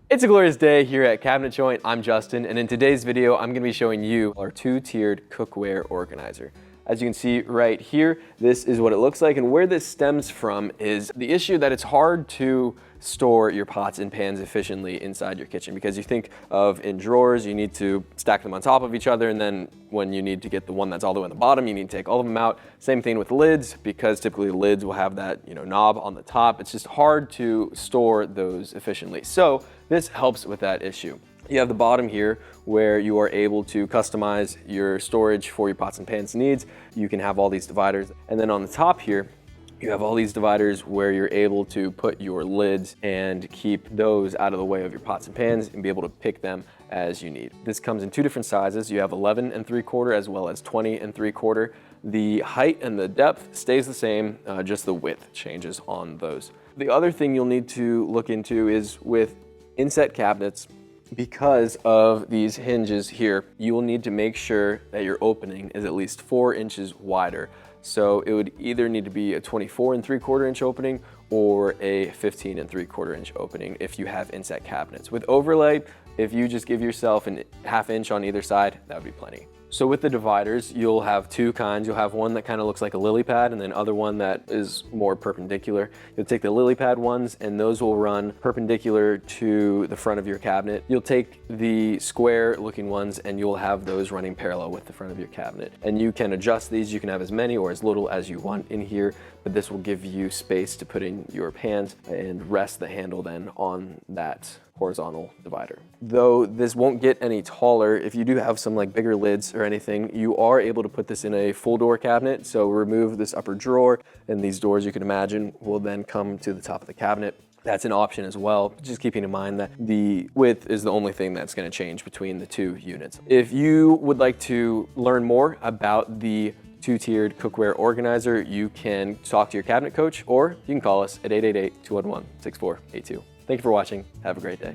It's a glorious day here at Cabinet Joint. I'm Justin, and in today's video, I'm gonna be showing you our two-tiered cookware organizer. As you can see right here, this is what it looks like, and where this stems from is the issue that it's hard to store your pots and pans efficiently inside your kitchen, because you think of in drawers, you need to stack them on top of each other, and then when you need to get the one that's all the way on the bottom, you need to take all of them out. Same thing with lids, because typically lids will have that knob on the top. It's just hard to store those efficiently. So this helps with that issue. You have the bottom here where you are able to customize your storage for your pots and pans needs. You can have all these dividers. And then on the top here, you have all these dividers where you're able to put your lids and keep those out of the way of your pots and pans and be able to pick them as you need. This comes in two different sizes. You have 11 3/4 as well as 20 3/4. The height and the depth stays the same, just the width changes on those. The other thing you'll need to look into is with inset cabinets, because of these hinges here, you will need to make sure that your opening is at least 4 inches wider. So it would either need to be a 24 3/4 inch opening or a 15 3/4 inch opening if you have inset cabinets. With overlay, if you just give yourself a ½ inch on either side, that would be plenty. So with the dividers, you'll have two kinds. You'll have one that kind of looks like a lily pad, and then other one that is more perpendicular. You'll take the lily pad ones, and those will run perpendicular to the front of your cabinet. You'll take the square looking ones, and you'll have those running parallel with the front of your cabinet. And you can adjust these. You can have as many or as little as you want in here, but this will give you space to put in your pans and rest the handle then on that horizontal divider. Though this won't get any taller, if you do have some like bigger lids or anything, you are able to put this in a full door cabinet. So remove this upper drawer, and these doors, you can imagine, will then come to the top of the cabinet. That's an option as well, just keeping in mind that the width is the only thing that's going to change between the two units. If you would like to learn more about the two-tiered cookware organizer, you can talk to your cabinet coach, or you can call us at 888-211-6482. Thank you for watching. Have a great day.